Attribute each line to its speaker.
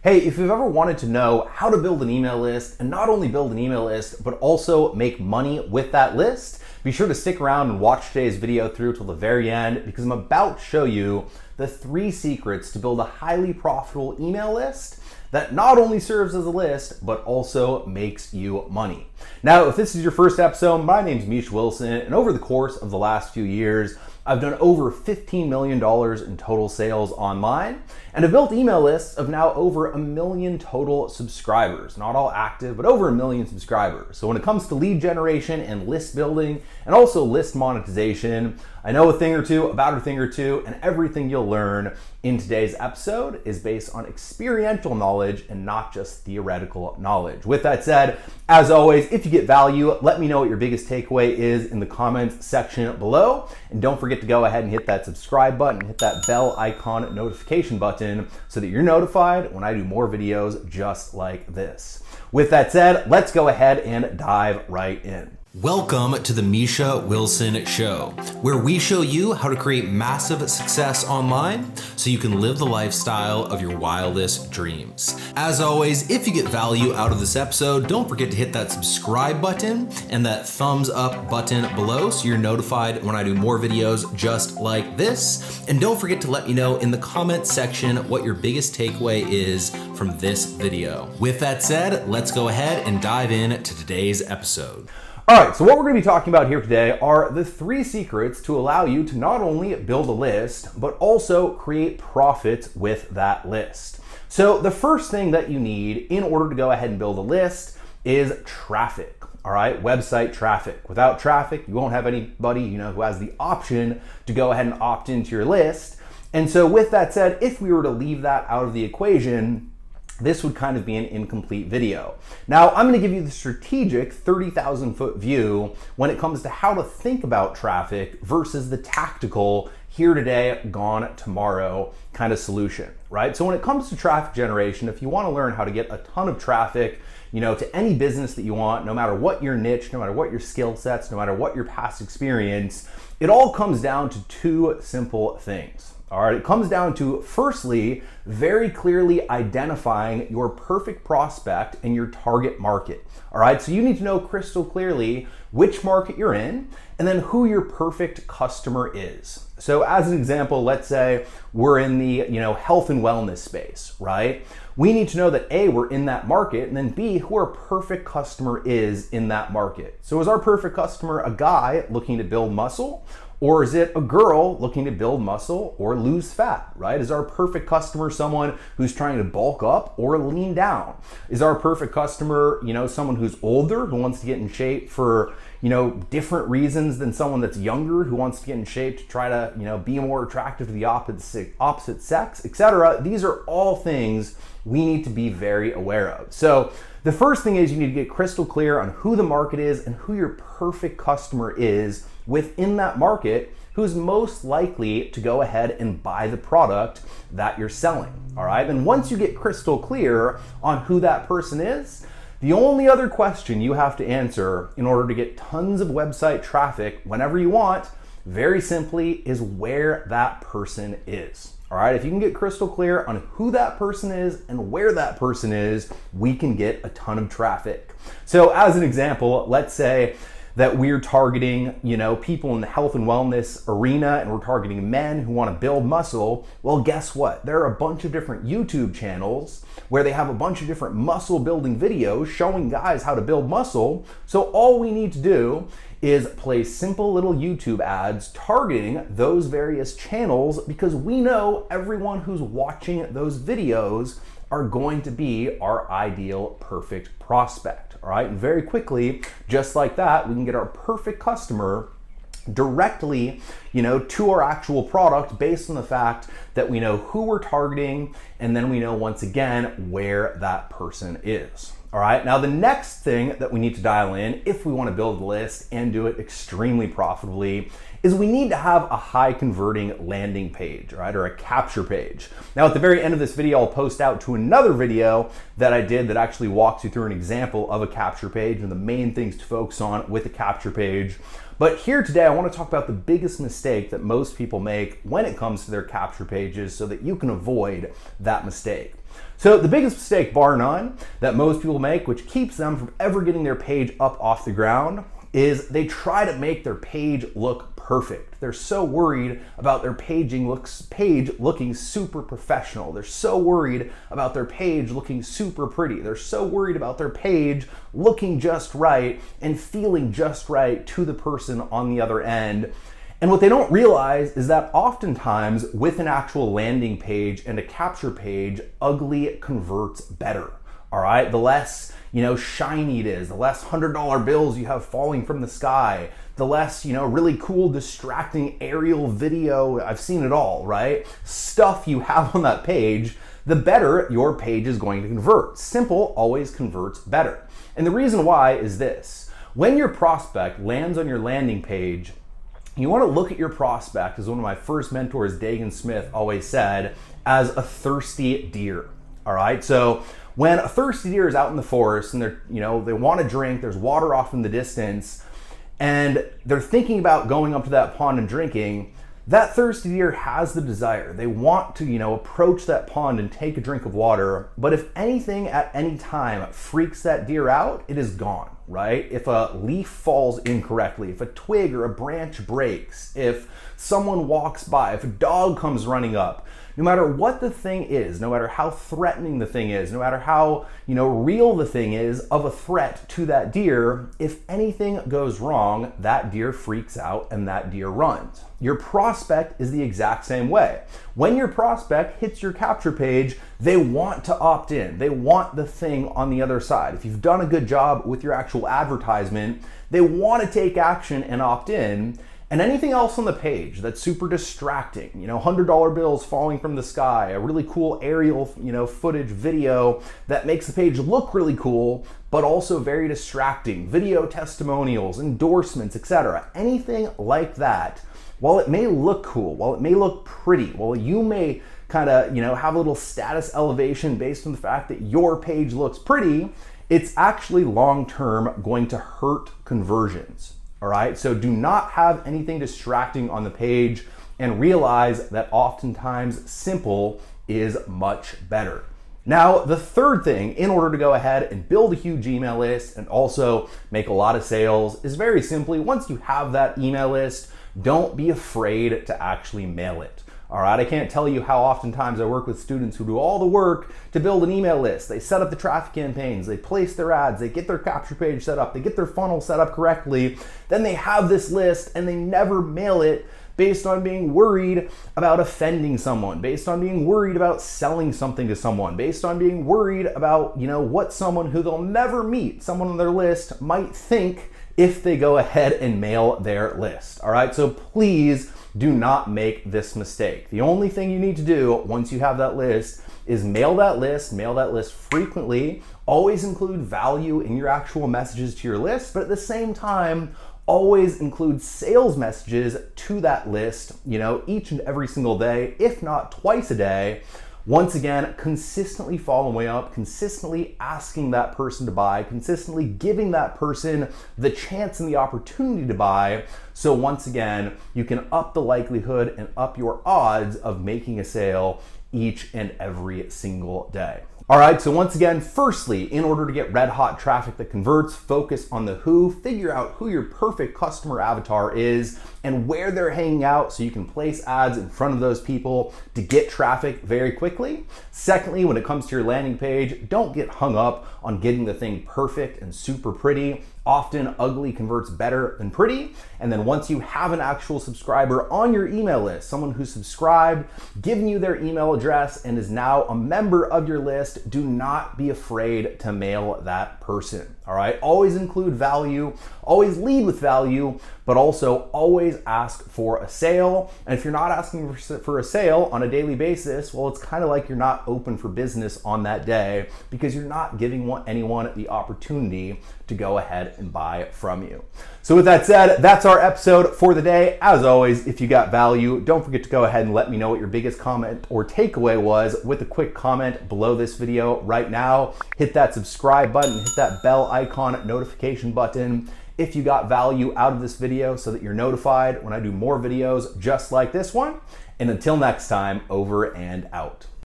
Speaker 1: Hey, if you've ever wanted to know how to build an email list, and not only build an email list, but also make money with that list, be sure to stick around and watch today's video through till the very end, because I'm about to show you the 3 secrets to build a highly profitable email list that not only serves as a list, but also makes you money. Now, if this is your first episode, my name's Misha Wilson, and over the course of the last few years, I've done over $15 million in total sales online, and have built email lists of now over 1 million total subscribers. Not all active, but over 1 million subscribers. So when it comes to lead generation and list building, and also list monetization, I know a thing or two about a thing or two, and everything you'll learn in today's episode is based on experiential knowledge and not just theoretical knowledge. With that said, as always, if you get value, let me know what your biggest takeaway is in the comments section below. And don't forget to go ahead and hit that subscribe button, hit that bell icon notification button so that you're notified when I do more videos just like this. With that said, let's go ahead and dive right in.
Speaker 2: Welcome to the Misha Wilson Show, where we show you how to create massive success online so you can live the lifestyle of your wildest dreams. As always, if you get value out of this episode, don't forget to hit that subscribe button and that thumbs up button below so you're notified when I do more videos just like this. And don't forget to let me know in the comment section what your biggest takeaway is from this video. With that said, let's go ahead and dive in to today's episode.
Speaker 1: All right, so what we're going to be talking about here today are the 3 secrets to allow you to not only build a list, but also create profits with that list. So the first thing that you need in order to go ahead and build a list is traffic. All right, website traffic. Without traffic, you won't have anybody, who has the option to go ahead and opt into your list. And so with that said, if we were to leave that out of the equation, this would kind of be an incomplete video. Now, I'm gonna give you the strategic 30,000 foot view when it comes to how to think about traffic versus the tactical here today, gone tomorrow kind of solution, right? So when it comes to traffic generation, if you wanna learn how to get a ton of traffic, to any business that you want, no matter what your niche, no matter what your skill sets, no matter what your past experience, it all comes down to 2 simple things. All right, it comes down to, firstly, very clearly identifying your perfect prospect and your target market. All right, so you need to know crystal clearly which market you're in and then who your perfect customer is. So as an example, let's say we're in the, health and wellness space, right? We need to know that A, we're in that market, and then B, who our perfect customer is in that market. So is our perfect customer a guy looking to build muscle? Or is it a girl looking to build muscle or lose fat, right? Is our perfect customer someone who's trying to bulk up or lean down? Is our perfect customer, someone who's older who wants to get in shape for, different reasons than someone that's younger who wants to get in shape to try to, be more attractive to the opposite sex, etc. These are all things we need to be very aware of. So the first thing is you need to get crystal clear on who the market is and who your perfect customer is within that market who's most likely to go ahead and buy the product that you're selling. All right, and once you get crystal clear on who that person is, the only other question you have to answer in order to get tons of website traffic whenever you want, very simply, is where that person is. All right, if you can get crystal clear on who that person is and where that person is, we can get a ton of traffic. So as an example, let's say that we're targeting, people in the health and wellness arena, and we're targeting men who want to build muscle. Well, guess what? There are a bunch of different YouTube channels where they have a bunch of different muscle building videos showing guys how to build muscle. So all we need to do is play simple little YouTube ads targeting those various channels, because we know everyone who's watching those videos are going to be our ideal perfect prospect. All right, and very quickly, just like that, we can get our perfect customer directly, to our actual product based on the fact that we know who we're targeting, and then we know once again where that person is. All right, now the next thing that we need to dial in if we want to build a list and do it extremely profitably is we need to have a high converting landing page, right, or a capture page. Now at the very end of this video, I'll post out to another video that I did that actually walks you through an example of a capture page and the main things to focus on with a capture page. But here today, I want to talk about the biggest mistake that most people make when it comes to their capture pages so that you can avoid that mistake. So the biggest mistake, bar none, that most people make, which keeps them from ever getting their page up off the ground, is they try to make their page look perfect. They're so worried about their page looking super professional. They're so worried about their page looking super pretty. They're so worried about their page looking just right and feeling just right to the person on the other end. And what they don't realize is that oftentimes with an actual landing page and a capture page, ugly converts better. All right, the less shiny it is, the less $100 bills you have falling from the sky, the less really cool distracting aerial video, I've seen it all, right? Stuff you have on that page, the better your page is going to convert. Simple always converts better. And the reason why is this: when your prospect lands on your landing page, you want to look at your prospect, as one of my first mentors, Dagan Smith, always said, as a thirsty deer. All right, so when a thirsty deer is out in the forest and they want to drink, there's water off in the distance, and they're thinking about going up to that pond and drinking, that thirsty deer has the desire. They want to, approach that pond and take a drink of water, but if anything at any time freaks that deer out, it is gone, right? If a leaf falls incorrectly, if a twig or a branch breaks, if someone walks by, if a dog comes running up, no matter what the thing is, no matter how threatening the thing is, no matter how, real the thing is of a threat to that deer, if anything goes wrong, that deer freaks out and that deer runs. Your prospect is the exact same way. When your prospect hits your capture page, they want to opt in. They want the thing on the other side. If you've done a good job with your actual advertisement, they want to take action and opt in. And anything else on the page that's super distracting, $100 bills falling from the sky, a really cool aerial, footage video that makes the page look really cool, but also very distracting, video testimonials, endorsements, etc. Anything like that, while it may look cool, while it may look pretty, while you may kind of, have a little status elevation based on the fact that your page looks pretty, it's actually long-term going to hurt conversions. All right, so do not have anything distracting on the page, and realize that oftentimes simple is much better. Now, the third thing in order to go ahead and build a huge email list and also make a lot of sales is very simply, once you have that email list, don't be afraid to actually mail it. All right, I can't tell you how oftentimes I work with students who do all the work to build an email list. They set up the traffic campaigns, they place their ads, they get their capture page set up, they get their funnel set up correctly. Then they have this list and they never mail it based on being worried about offending someone, based on being worried about selling something to someone, based on being worried about, what someone who they'll never meet, someone on their list, might think if they go ahead and mail their list. All right, so please do not make this mistake. The only thing you need to do once you have that list is mail that list frequently, always include value in your actual messages to your list, but at the same time, always include sales messages to that list, each and every single day, if not twice a day. Once again, consistently following up, consistently asking that person to buy, consistently giving that person the chance and the opportunity to buy. So once again, you can up the likelihood and up your odds of making a sale each and every single day. All right, so once again, firstly, in order to get red hot traffic that converts, focus on the who, figure out who your perfect customer avatar is and where they're hanging out so you can place ads in front of those people to get traffic very quickly. Secondly, when it comes to your landing page, don't get hung up on getting the thing perfect and super pretty. Often ugly converts better than pretty. And then once you have an actual subscriber on your email list, someone who's subscribed, given you their email address, and is now a member of your list, do not be afraid to mail that person. All right, always include value, always lead with value, but also always ask for a sale. And if you're not asking for a sale on a daily basis, well, it's kind of like you're not open for business on that day because you're not giving anyone the opportunity to go ahead and buy from you. So with that said, that's our episode for the day. As always, if you got value, don't forget to go ahead and let me know what your biggest comment or takeaway was with a quick comment below this video right now. Hit that subscribe button, hit that bell icon notification button if you got value out of this video so that you're notified when I do more videos just like this one. And until next time, over and out.